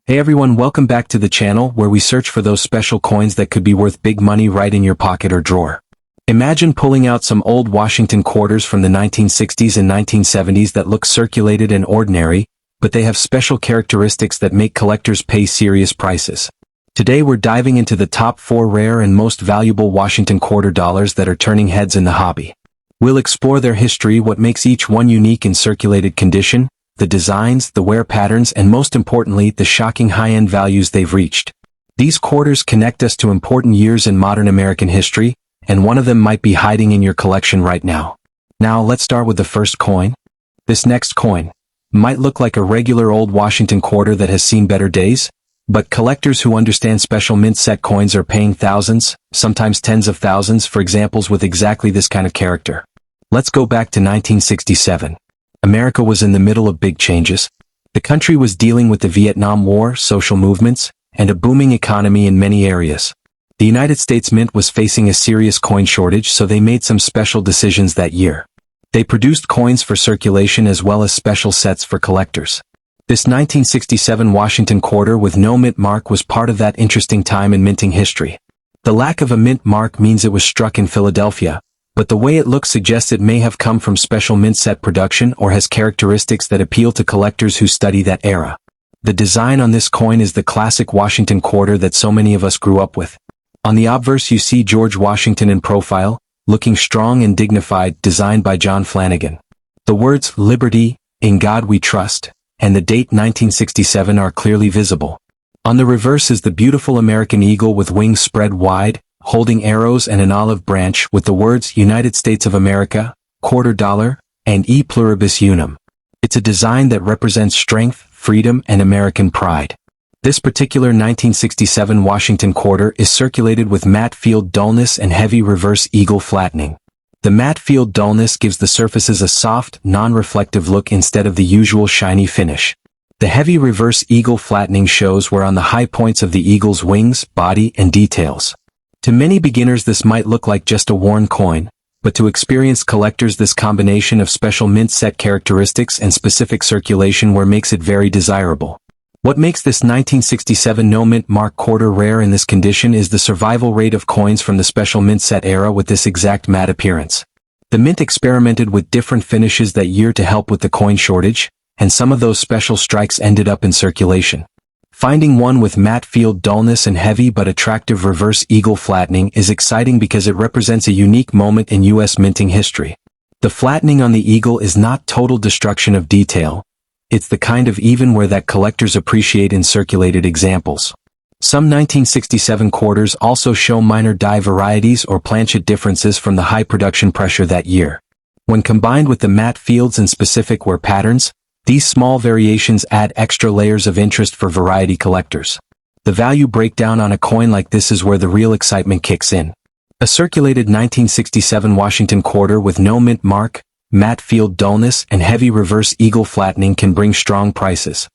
Hey everyone, welcome back to the channel where we search for those special coins that could be worth big money right in your pocket or drawer. Imagine pulling out some old Washington quarters from the 1960s and 1970s that look circulated and ordinary, but they have special characteristics that make collectors pay serious prices. Today we're diving into the top 4 rare and most valuable Washington quarter dollars that are turning heads in the hobby. We'll explore their history, what makes each one unique in circulated condition, the designs, the wear patterns, and most importantly, the shocking high-end values they've reached. These quarters connect us to important years in modern American history, and one of them might be hiding in your collection right now. Now, let's start with the first coin. This next coin might look like a regular old Washington quarter that has seen better days, but collectors who understand special mint set coins are paying thousands, sometimes tens of thousands, for examples with exactly this kind of character. Let's go back to 1967. America was in the middle of big changes. The country was dealing with the Vietnam War, social movements, and a booming economy in many areas. The United States Mint was facing a serious coin shortage, so they made some special decisions that year. They produced coins for circulation as well as special sets for collectors. This 1967 Washington quarter with no mint mark was part of that interesting time in minting history. The lack of a mint mark means it was struck in Philadelphia, but the way it looks suggests it may have come from special mint set production or has characteristics that appeal to collectors who study that era. The design on this coin is the classic Washington quarter that so many of us grew up with. On the obverse you see George Washington in profile, looking strong and dignified, designed by John Flanagan. The words, "Liberty, in God we trust," and the date 1967 are clearly visible. On the reverse is the beautiful American eagle with wings spread wide, holding arrows and an olive branch with the words United States of America, quarter dollar, and E pluribus unum. It's a design that represents strength, freedom, and American pride. This particular 1967 Washington quarter is circulated with matte field dullness and heavy reverse eagle flattening. The matte field dullness gives the surfaces a soft, non-reflective look instead of the usual shiny finish. The heavy reverse eagle flattening shows where on the high points of the eagle's wings, body, and details. To many beginners this might look like just a worn coin, but to experienced collectors this combination of special mint set characteristics and specific circulation wear makes it very desirable. What makes this 1967 no mint mark quarter rare in this condition is the survival rate of coins from the special mint set era with this exact matte appearance. The mint experimented with different finishes that year to help with the coin shortage, and some of those special strikes ended up in circulation. Finding one with matte field dullness and heavy but attractive reverse eagle flattening is exciting because it represents a unique moment in U.S. minting history. The flattening on the eagle is not total destruction of detail. It's the kind of even wear that collectors appreciate in circulated examples. Some 1967 quarters also show minor die varieties or planchet differences from the high production pressure that year. When combined with the matte fields and specific wear patterns, these small variations add extra layers of interest for variety collectors. The value breakdown on a coin like this is where the real excitement kicks in. A circulated 1967 Washington quarter with no mint mark, matte field dullness, and heavy reverse eagle flattening can bring strong prices.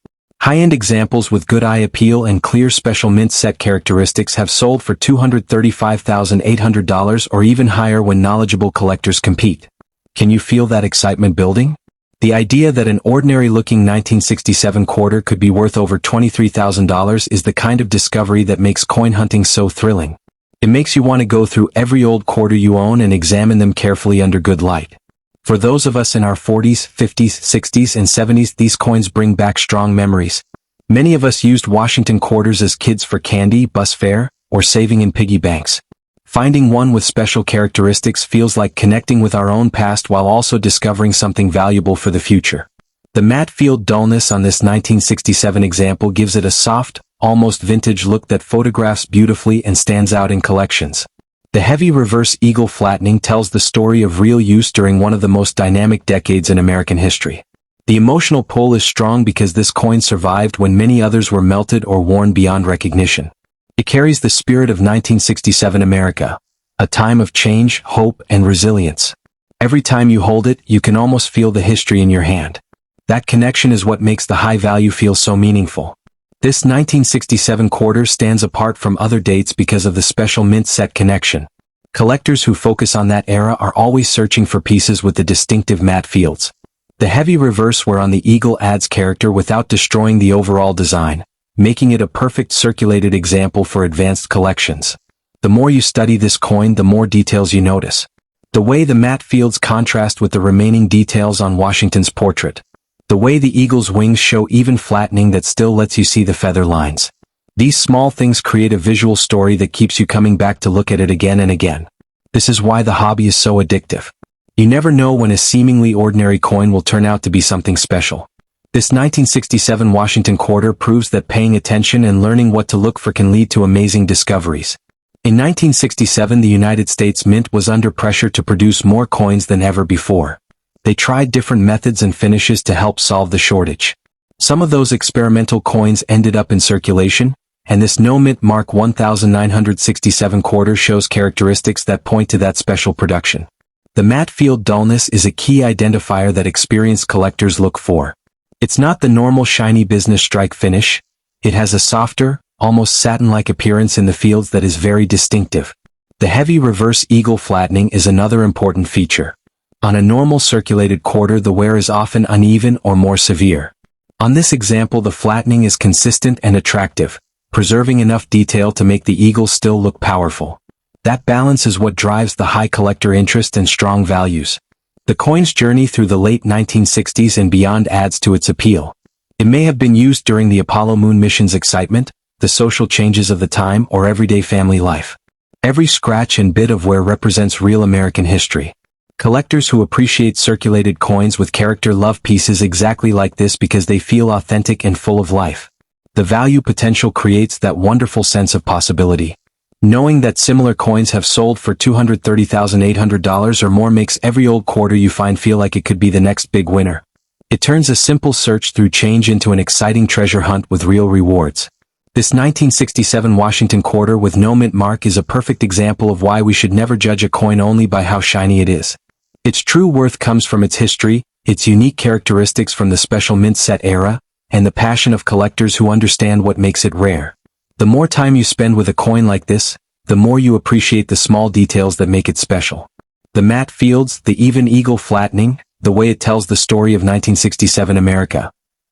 High-end examples with good eye appeal and clear special mint set characteristics have sold for $235,800 or even higher when knowledgeable collectors compete. Can you feel that excitement building? The idea that an ordinary-looking 1967 quarter could be worth over $23,000 is the kind of discovery that makes coin hunting so thrilling. It makes you want to go through every old quarter you own and examine them carefully under good light. For those of us in our 40s, 50s, 60s, and 70s, these coins bring back strong memories. Many of us used Washington quarters as kids for candy, bus fare, or saving in piggy banks. Finding one with special characteristics feels like connecting with our own past while also discovering something valuable for the future. The matte field dullness on this 1967 example gives it a soft, almost vintage look that photographs beautifully and stands out in collections. The heavy reverse eagle flattening tells the story of real use during one of the most dynamic decades in American history. The emotional pull is strong because this coin survived when many others were melted or worn beyond recognition. It carries the spirit of 1967 America, a time of change, hope, and resilience. Every time you hold it, you can almost feel the history in your hand. That connection is what makes the high value feel so meaningful. This 1967 quarter stands apart from other dates because of the special mint set connection. Collectors who focus on that era are always searching for pieces with the distinctive matte fields. The heavy reverse wear on the eagle adds character without destroying the overall design, making it a perfect circulated example for advanced collections. The more you study this coin, the more details you notice. The way the matte fields contrast with the remaining details on Washington's portrait. The way the eagle's wings show even flattening that still lets you see the feather lines. These small things create a visual story that keeps you coming back to look at it again and again. This is why the hobby is so addictive. You never know when a seemingly ordinary coin will turn out to be something special. This 1967 Washington quarter proves that paying attention and learning what to look for can lead to amazing discoveries. In 1967, the United States Mint was under pressure to produce more coins than ever before. They tried different methods and finishes to help solve the shortage. Some of those experimental coins ended up in circulation, and this no mint mark 1967 quarter shows characteristics that point to that special production. The matte field dullness is a key identifier that experienced collectors look for. It's not the normal shiny business strike finish. It has a softer, almost satin-like appearance in the fields that is very distinctive. The heavy reverse eagle flattening is another important feature. On a normal circulated quarter, the wear is often uneven or more severe. On this example, the flattening is consistent and attractive, preserving enough detail to make the eagle still look powerful. That balance is what drives the high collector interest and strong values. The coin's journey through the late 1960s and beyond adds to its appeal. It may have been used during the Apollo moon mission's excitement, the social changes of the time, or everyday family life. Every scratch and bit of wear represents real American history. Collectors who appreciate circulated coins with character love pieces exactly like this because they feel authentic and full of life. The value potential creates that wonderful sense of possibility. Knowing that similar coins have sold for $230,800 or more makes every old quarter you find feel like it could be the next big winner. It turns a simple search through change into an exciting treasure hunt with real rewards. This 1967 Washington quarter with no mint mark is a perfect example of why we should never judge a coin only by how shiny it is. Its true worth comes from its history, its unique characteristics from the special mint set era, and the passion of collectors who understand what makes it rare. The more time you spend with a coin like this, the more you appreciate the small details that make it special. The matte fields, the even eagle flattening, the way it tells the story of 1967 America.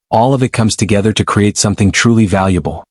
All of it comes together to create something truly valuable.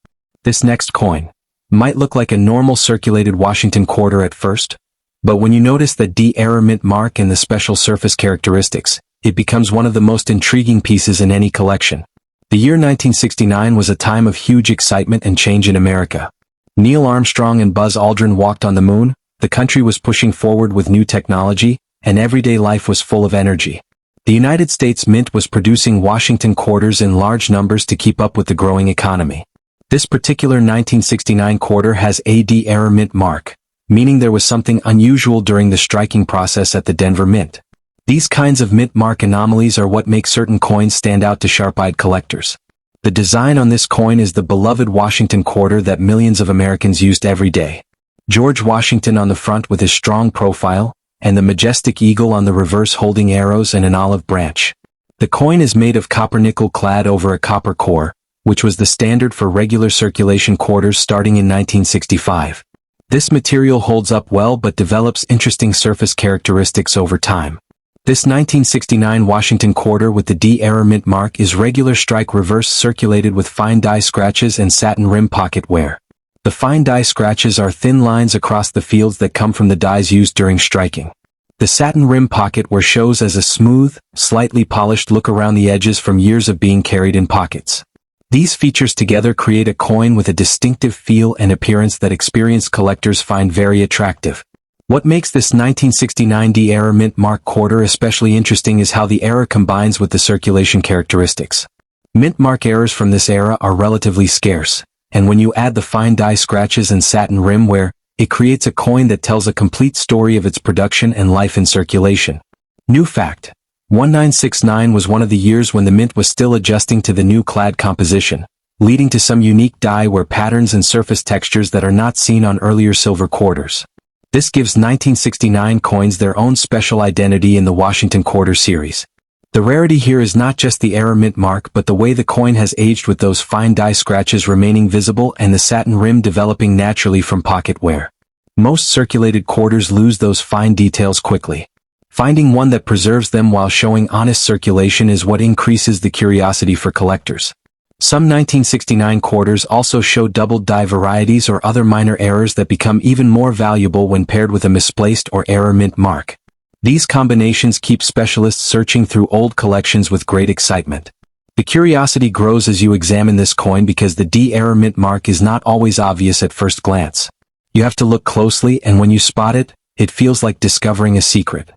This next coin might look like a normal circulated Washington quarter at first, but when you notice the D-era mint mark and the special surface characteristics, it becomes one of the most intriguing pieces in any collection. The year 1969 was a time of huge excitement and change in America. Neil Armstrong and Buzz Aldrin walked on the moon, the country was pushing forward with new technology, and everyday life was full of energy. The United States Mint was producing Washington quarters in large numbers to keep up with the growing economy. This particular 1969 quarter has a D-era mint mark, meaning there was something unusual during the striking process at the Denver Mint. These kinds of mint mark anomalies are what make certain coins stand out to sharp-eyed collectors. The design on this coin is the beloved Washington quarter that millions of Americans used every day. George Washington on the front with his strong profile, and the majestic eagle on the reverse holding arrows and an olive branch. The coin is made of copper nickel clad over a copper core, which was the standard for regular circulation quarters starting in 1965. This material holds up well but develops interesting surface characteristics over time. This 1969 Washington quarter with the D-era mint mark is regular strike reverse circulated with fine die scratches and satin rim pocket wear. The fine die scratches are thin lines across the fields that come from the dies used during striking. The satin rim pocket wear shows as a smooth, slightly polished look around the edges from years of being carried in pockets. These features together create a coin with a distinctive feel and appearance that experienced collectors find very attractive. What makes this 1969 D-era mint mark quarter especially interesting is how the era combines with the circulation characteristics. Mint mark errors from this era are relatively scarce, and when you add the fine die scratches and satin rim wear, it creates a coin that tells a complete story of its production and life in circulation. New fact: 1969 was one of the years when the mint was still adjusting to the new clad composition, leading to some unique die wear patterns and surface textures that are not seen on earlier silver quarters. This gives 1969 coins their own special identity in the Washington Quarter series. The rarity here is not just the era mint mark but the way the coin has aged, with those fine die scratches remaining visible and the satin rim developing naturally from pocket wear. Most circulated quarters lose those fine details quickly. Finding one that preserves them while showing honest circulation is what increases the curiosity for collectors. Some 1969 quarters also show doubled die varieties or other minor errors that become even more valuable when paired with a misplaced or error mint mark. These combinations keep specialists searching through old collections with great excitement. The curiosity grows as you examine this coin because the D error mint mark is not always obvious at first glance. You have to look closely, and when you spot it, it feels like discovering a secret.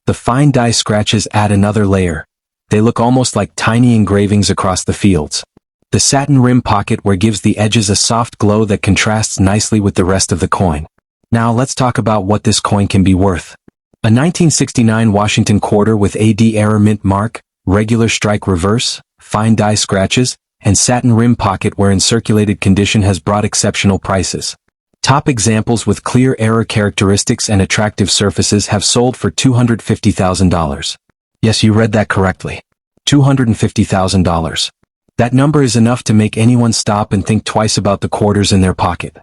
The fine die scratches add another layer. They look almost like tiny engravings across the fields. The satin rim pocket where gives the edges a soft glow that contrasts nicely with the rest of the coin. Now let's talk about what this coin can be worth. A 1969 Washington quarter with a D error mint mark, regular strike reverse, fine die scratches, and satin rim pocket where in circulated condition has brought exceptional prices. Top examples with clear error characteristics and attractive surfaces have sold for $250,000. Yes, you read that correctly. $250,000. That number is enough to make anyone stop and think twice about the quarters in their pocket.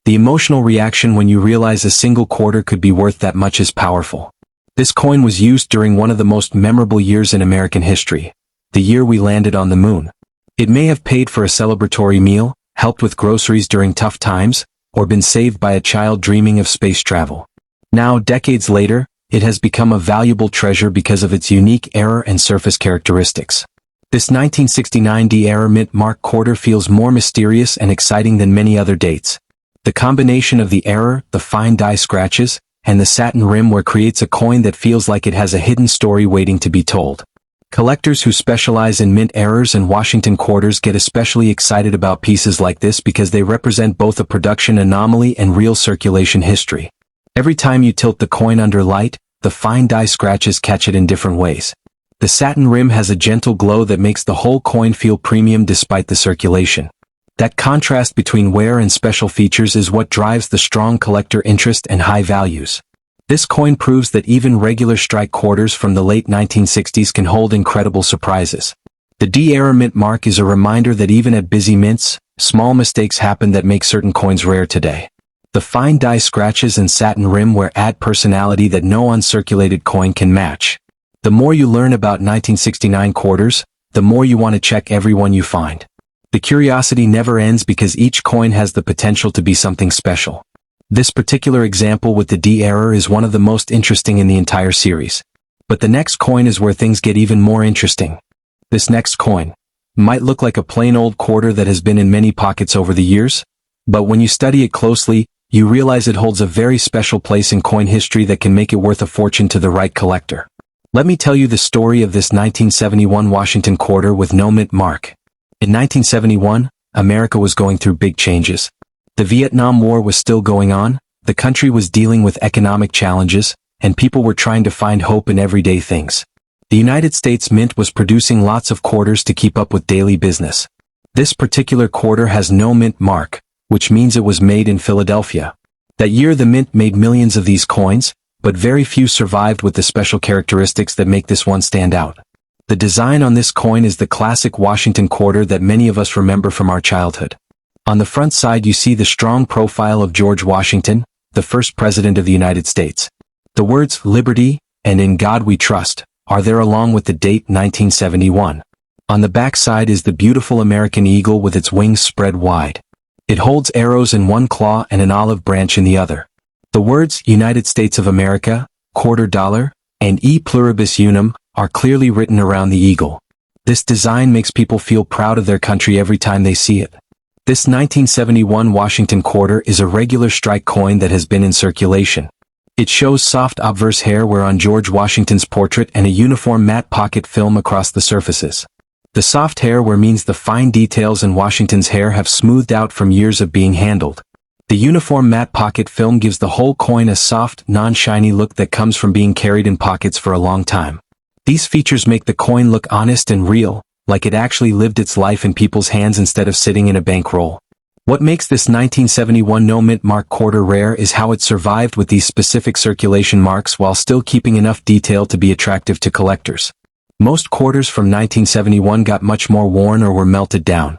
The emotional reaction when you realize a single quarter could be worth that much is powerful. This coin was used during one of the most memorable years in American history, the year we landed on the moon. It may have paid for a celebratory meal, helped with groceries during tough times, or been saved by a child dreaming of space travel. Now, decades later, it has become a valuable treasure because of its unique error and surface characteristics. This 1969 D error mint mark quarter feels more mysterious and exciting than many other dates. The combination of the error, the fine die scratches, and the satin rim where creates a coin that feels like it has a hidden story waiting to be told. Collectors who specialize in mint errors and Washington quarters get especially excited about pieces like this because they represent both a production anomaly and real circulation history. Every time you tilt the coin under light, the fine die scratches catch it in different ways. The satin rim has a gentle glow that makes the whole coin feel premium despite the circulation. That contrast between wear and special features is what drives the strong collector interest and high values. This coin proves that even regular strike quarters from the late 1960s can hold incredible surprises. The D error mint mark is a reminder that even at busy mints, small mistakes happen that make certain coins rare today. The fine die scratches and satin rim wear add personality that no uncirculated coin can match. The more you learn about 1969 quarters, the more you want to check every one you find. The curiosity never ends because each coin has the potential to be something special. This particular example with the D error is one of the most interesting in the entire series. But the next coin is where things get even more interesting. This next coin might look like a plain old quarter that has been in many pockets over the years, but when you study it closely, you realize it holds a very special place in coin history that can make it worth a fortune to the right collector. Let me tell you the story of this 1971 Washington quarter with no mint mark. In 1971, America was going through big changes. The Vietnam War was still going on, the country was dealing with economic challenges, and people were trying to find hope in everyday things. The United States Mint was producing lots of quarters to keep up with daily business. This particular quarter has no mint mark, which means it was made in Philadelphia. That year the mint made millions of these coins, but very few survived with the special characteristics that make this one stand out. The design on this coin is the classic Washington quarter that many of us remember from our childhood. On the front side you see the strong profile of George Washington, the first president of the United States. The words "Liberty" and "In God We Trust" are there along with the date 1971. On the back side is the beautiful American eagle with its wings spread wide. It holds arrows in one claw and an olive branch in the other. The words United States of America, quarter dollar, and E pluribus unum are clearly written around the eagle. This design makes people feel proud of their country every time they see it. This 1971 Washington quarter is a regular strike coin that has been in circulation. It shows soft obverse hair wear on George Washington's portrait and a uniform matte pocket film across the surfaces. The soft hair wear means the fine details in Washington's hair have smoothed out from years of being handled. The uniform matte pocket film gives the whole coin a soft, non-shiny look that comes from being carried in pockets for a long time. These features make the coin look honest and real, like it actually lived its life in people's hands instead of sitting in a bankroll. What makes this 1971 no mint mark quarter rare is how it survived with these specific circulation marks while still keeping enough detail to be attractive to collectors. Most quarters from 1971 got much more worn or were melted down.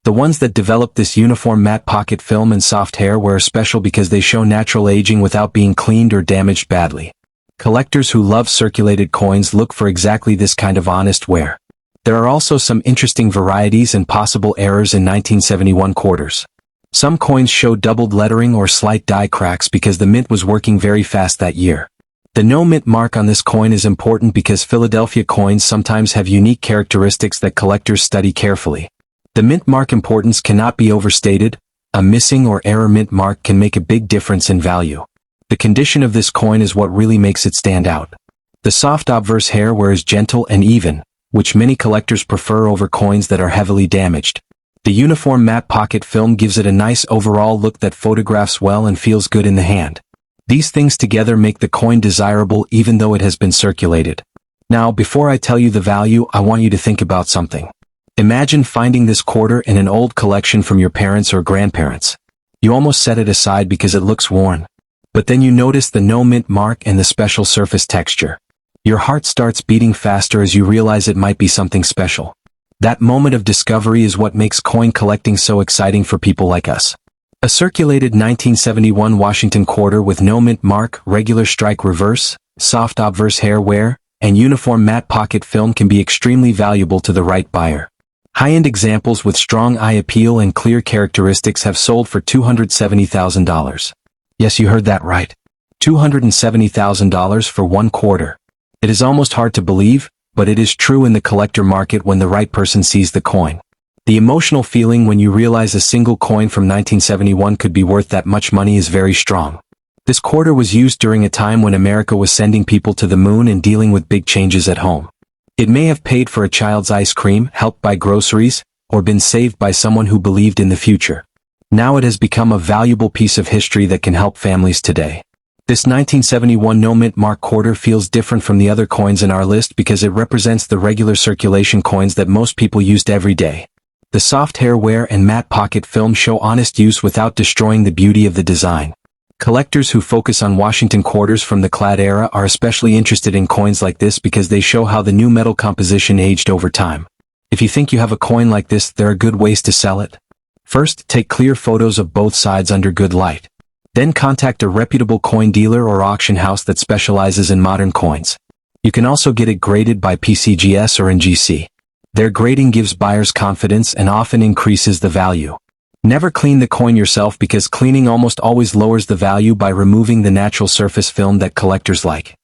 The ones that developed this uniform matte pocket film and soft hair were special because they show natural aging without being cleaned or damaged badly. Collectors who love circulated coins look for exactly this kind of honest wear. There are also some interesting varieties and possible errors in 1971 quarters. Some coins show doubled lettering or slight die cracks because the mint was working very fast that year. The no mint mark on this coin is important because Philadelphia coins sometimes have unique characteristics that collectors study carefully. The mint mark importance cannot be overstated. A missing or error mint mark can make a big difference in value. The condition of this coin is what really makes it stand out. The soft obverse hair wear is gentle and even, which many collectors prefer over coins that are heavily damaged. The uniform matte pocket film gives it a nice overall look that photographs well and feels good in the hand. These things together make the coin desirable even though it has been circulated. Now, before I tell you the value, I want you to think about something. Imagine finding this quarter in an old collection from your parents or grandparents. You almost set it aside because it looks worn. But then you notice the no mint mark and the special surface texture. Your heart starts beating faster as you realize it might be something special. That moment of discovery is what makes coin collecting so exciting for people like us. A circulated 1971 Washington quarter with no mint mark, regular strike reverse, soft obverse hair wear, and uniform matte pocket film can be extremely valuable to the right buyer. High-end examples with strong eye appeal and clear characteristics have sold for $270,000. Yes, you heard that right. $270,000 for one quarter. It is almost hard to believe, but it is true in the collector market when the right person sees the coin. The emotional feeling when you realize a single coin from 1971 could be worth that much money is very strong. This quarter was used during a time when America was sending people to the moon and dealing with big changes at home. It may have paid for a child's ice cream, helped buy groceries, or been saved by someone who believed in the future. Now it has become a valuable piece of history that can help families today. This 1971 no mint mark quarter feels different from the other coins in our list because it represents the regular circulation coins that most people used every day. The soft hair wear and matte pocket film show honest use without destroying the beauty of the design. Collectors who focus on Washington quarters from the clad era are especially interested in coins like this because they show how the new metal composition aged over time. If you think you have a coin like this, there are good ways to sell it. First, take clear photos of both sides under good light. Then contact a reputable coin dealer or auction house that specializes in modern coins. You can also get it graded by PCGS or NGC. Their grading gives buyers confidence and often increases the value. Never clean the coin yourself because cleaning almost always lowers the value by removing the natural surface film that collectors like.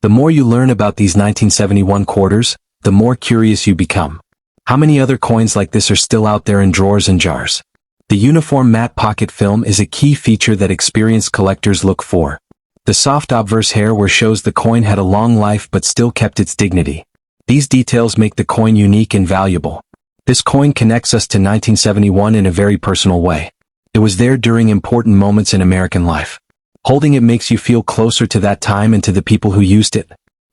The more you learn about these 1971 quarters, the more curious you become. How many other coins like this are still out there in drawers and jars? The uniform matte pocket film is a key feature that experienced collectors look for. The soft obverse hair wear shows the coin had a long life but still kept its dignity. These details make the coin unique and valuable. This coin connects us to 1971 in a very personal way. It was there during important moments in American life. Holding it makes you feel closer to that time and to the people who used it.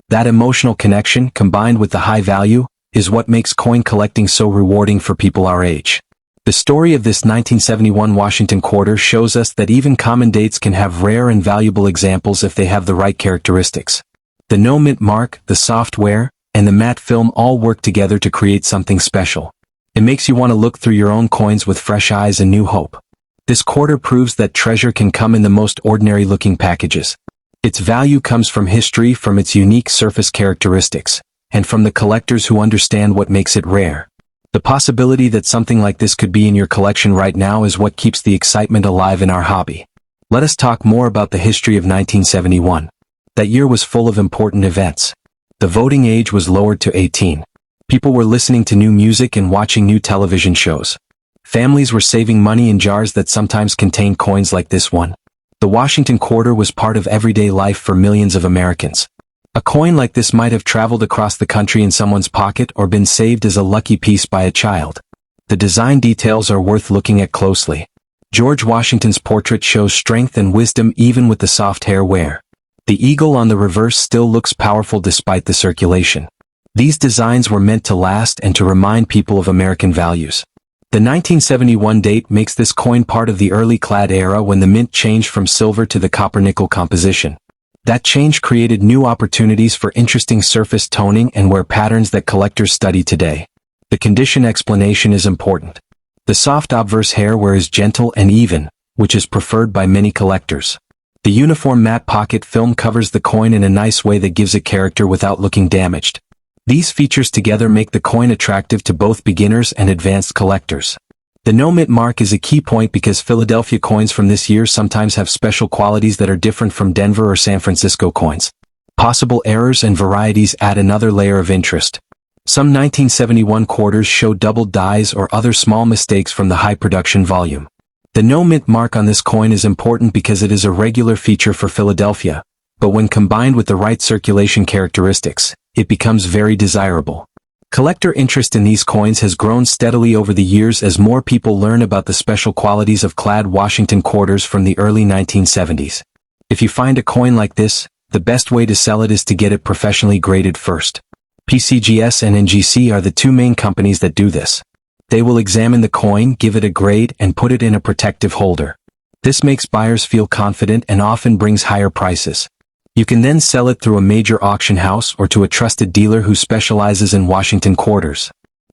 That emotional connection, combined with the high value, is what makes coin collecting so rewarding for people our age. The story of this 1971 Washington quarter shows us that even common dates can have rare and valuable examples if they have the right characteristics. The no mint mark, the soft wear, and the matte film all work together to create something special. It makes you want to look through your own coins with fresh eyes and new hope. This quarter proves that treasure can come in the most ordinary-looking packages. Its value comes from history, from its unique surface characteristics, and from the collectors who understand what makes it rare. The possibility that something like this could be in your collection right now is what keeps the excitement alive in our hobby. Let us talk more about the history of 1971. That year was full of important events. The voting age was lowered to 18. People were listening to new music and watching new television shows. Families were saving money in jars that sometimes contained coins like this one. The Washington quarter was part of everyday life for millions of Americans. A coin like this might have traveled across the country in someone's pocket or been saved as a lucky piece by a child. The design details are worth looking at closely. George Washington's portrait shows strength and wisdom even with the soft hair wear. The eagle on the reverse still looks powerful despite the circulation. These designs were meant to last and to remind people of American values. The 1971 date makes this coin part of the early clad era when the mint changed from silver to the copper-nickel composition. That change created new opportunities for interesting surface toning and wear patterns that collectors study today. The condition explanation is important. The soft obverse hair wear is gentle and even, which is preferred by many collectors. The uniform matte pocket film covers the coin in a nice way that gives it character without looking damaged. These features together make the coin attractive to both beginners and advanced collectors. The no mint mark is a key point because Philadelphia coins from this year sometimes have special qualities that are different from Denver or San Francisco coins. Possible errors and varieties add another layer of interest. Some 1971 quarters show doubled dies or other small mistakes from the high production volume. The no mint mark on this coin is important because it is a regular feature for Philadelphia, but when combined with the right circulation characteristics, it becomes very desirable. Collector interest in these coins has grown steadily over the years as more people learn about the special qualities of clad Washington quarters from the early 1970s. If you find a coin like this, the best way to sell it is to get it professionally graded first. PCGS and NGC are the two main companies that do this. They will examine the coin, give it a grade, and put it in a protective holder. This makes buyers feel confident and often brings higher prices. You can then sell it through a major auction house or to a trusted dealer who specializes in Washington quarters.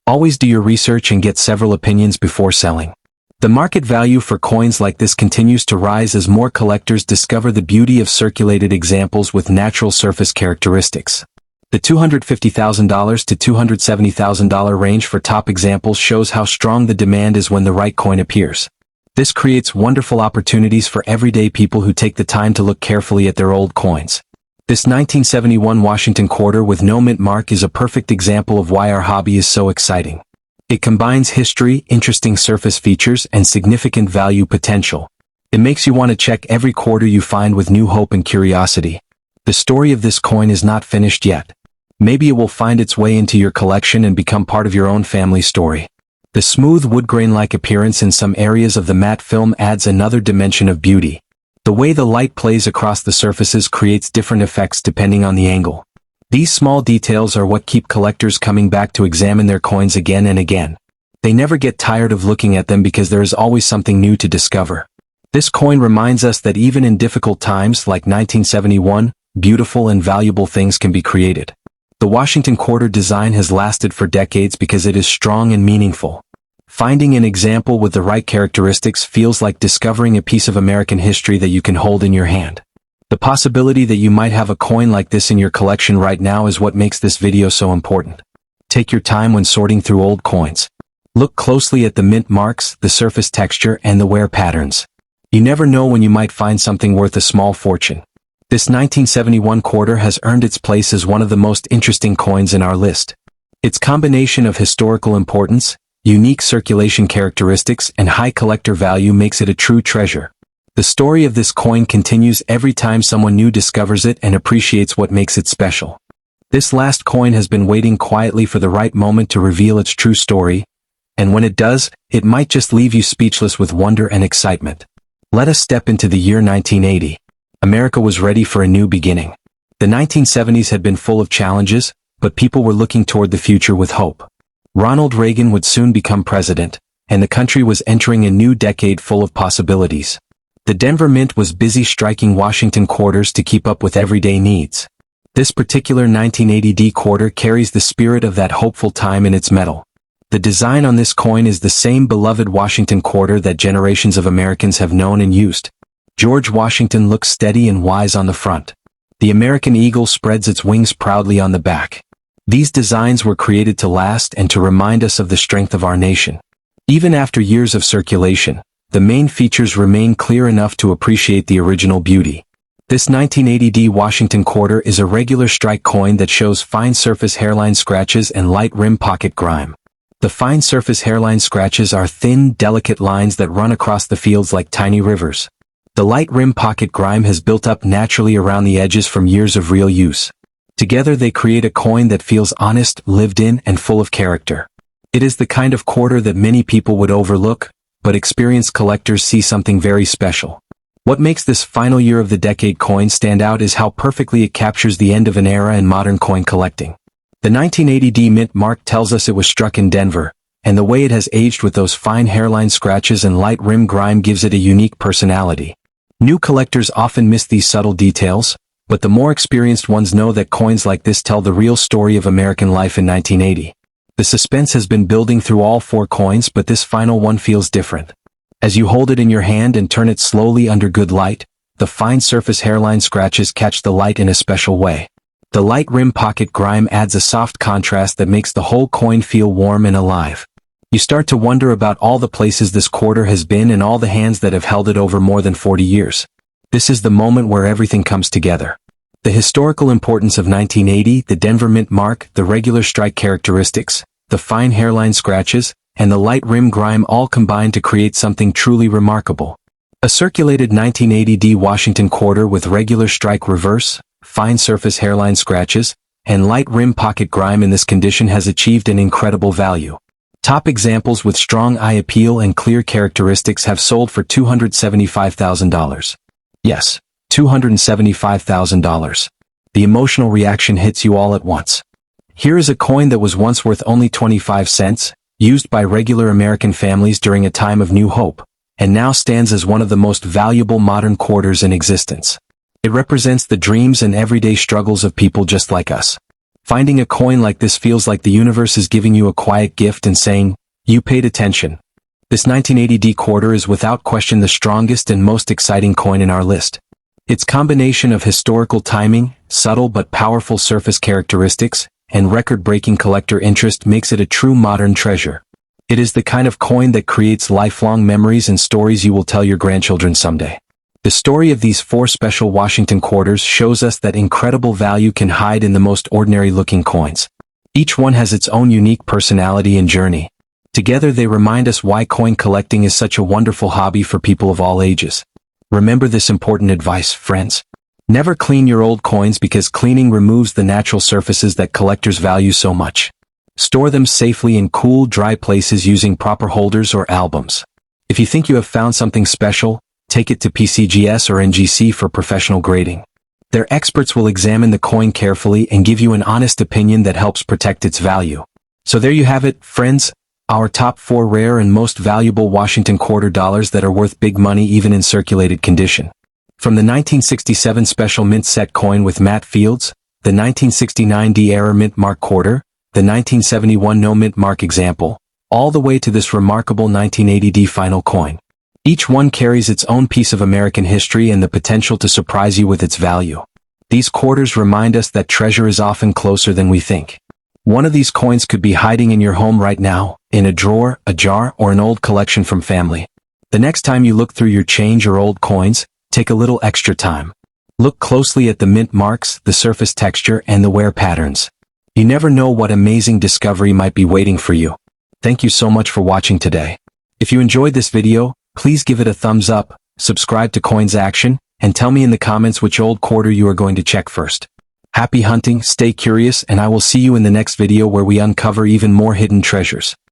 Always do your research and get several opinions before selling. The market value for coins like this continues to rise as more collectors discover the beauty of circulated examples with natural surface characteristics. The $250,000 to $270,000 range for top examples shows how strong the demand is when the right coin appears. This creates wonderful opportunities for everyday people who take the time to look carefully at their old coins. This 1971 Washington quarter with no mint mark is a perfect example of why our hobby is so exciting. It combines history, interesting surface features, and significant value potential. It makes you want to check every quarter you find with new hope and curiosity. The story of this coin is not finished yet. Maybe it will find its way into your collection and become part of your own family story. The smooth woodgrain-like appearance in some areas of the matte film adds another dimension of beauty. The way the light plays across the surfaces creates different effects depending on the angle. These small details are what keep collectors coming back to examine their coins again and again. They never get tired of looking at them because there is always something new to discover. This coin reminds us that even in difficult times like 1971, beautiful and valuable things can be created. The Washington quarter design has lasted for decades because it is strong and meaningful. Finding an example with the right characteristics feels like discovering a piece of American history that you can hold in your hand. The possibility that you might have a coin like this in your collection right now is what makes this video so important. Take your time when sorting through old coins. Look closely at the mint marks, the surface texture, and the wear patterns. You never know when you might find something worth a small fortune. This 1971 quarter has earned its place as one of the most interesting coins in our list. Its combination of historical importance, unique circulation characteristics, and high collector value makes it a true treasure. The story of this coin continues every time someone new discovers it and appreciates what makes it special. This last coin has been waiting quietly for the right moment to reveal its true story, and when it does, it might just leave you speechless with wonder and excitement. Let us step into the year 1980. America was ready for a new beginning. The 1970s had been full of challenges, but people were looking toward the future with hope. Ronald Reagan would soon become president, and the country was entering a new decade full of possibilities. The Denver Mint was busy striking Washington quarters to keep up with everyday needs. This particular 1980D quarter carries the spirit of that hopeful time in its metal. The design on this coin is the same beloved Washington quarter that generations of Americans have known and used. George Washington looks steady and wise on the front. The American eagle spreads its wings proudly on the back. These designs were created to last and to remind us of the strength of our nation. Even after years of circulation, the main features remain clear enough to appreciate the original beauty. This 1980D Washington quarter is a regular strike coin that shows fine surface hairline scratches and light rim pocket grime. The fine surface hairline scratches are thin, delicate lines that run across the fields like tiny rivers. The light rim pocket grime has built up naturally around the edges from years of real use. Together they create a coin that feels honest, lived in, and full of character. It is the kind of quarter that many people would overlook, but experienced collectors see something very special. What makes this final year of the decade coin stand out is how perfectly it captures the end of an era in modern coin collecting. The 1980D mint mark tells us it was struck in Denver, and the way it has aged with those fine hairline scratches and light rim grime gives it a unique personality. New collectors often miss these subtle details, but the more experienced ones know that coins like this tell the real story of American life in 1980. The suspense has been building through all four coins, but this final one feels different. As you hold it in your hand and turn it slowly under good light, the fine surface hairline scratches catch the light in a special way. The light rim pocket grime adds a soft contrast that makes the whole coin feel warm and alive. You start to wonder about all the places this quarter has been and all the hands that have held it over more than 40 years. This is the moment where everything comes together. The historical importance of 1980, the Denver Mint mark, the regular strike characteristics, the fine hairline scratches, and the light rim grime all combine to create something truly remarkable. A circulated 1980D Washington quarter with regular strike reverse, fine surface hairline scratches, and light rim pocket grime in this condition has achieved an incredible value. Top examples with strong eye appeal and clear characteristics have sold for $275,000. Yes, $275,000. The emotional reaction hits you all at once. Here is a coin that was once worth only 25 cents, used by regular American families during a time of new hope, and now stands as one of the most valuable modern quarters in existence. It represents the dreams and everyday struggles of people just like us. Finding a coin like this feels like the universe is giving you a quiet gift and saying, "You paid attention." This 1980D quarter is without question the strongest and most exciting coin in our list. Its combination of historical timing, subtle but powerful surface characteristics, and record-breaking collector interest makes it a true modern treasure. It is the kind of coin that creates lifelong memories and stories you will tell your grandchildren someday. The story of these 4 special Washington quarters shows us that incredible value can hide in the most ordinary-looking coins. Each one has its own unique personality and journey. Together they remind us why coin collecting is such a wonderful hobby for people of all ages. Remember this important advice, friends. Never clean your old coins because cleaning removes the natural surfaces that collectors value so much. Store them safely in cool, dry places using proper holders or albums. If you think you have found something special, take it to PCGS or NGC for professional grading. Their experts will examine the coin carefully and give you an honest opinion that helps protect its value. So there you have it, friends, our top 4 rare and most valuable Washington quarter dollars that are worth big money even in circulated condition. From the 1967 special mint set coin with matte fields, the 1969 D-era mint mark quarter, the 1971 no mint mark example, all the way to this remarkable 1980D final coin. Each one carries its own piece of American history and the potential to surprise you with its value. These quarters remind us that treasure is often closer than we think. One of these coins could be hiding in your home right now, in a drawer, a jar, or an old collection from family. The next time you look through your change or old coins, take a little extra time. Look closely at the mint marks, the surface texture, and the wear patterns. You never know what amazing discovery might be waiting for you. Thank you so much for watching today. If you enjoyed this video, please give it a thumbs up, subscribe to Coins Action, and tell me in the comments which old quarter you are going to check first. Happy hunting, stay curious, and I will see you in the next video where we uncover even more hidden treasures.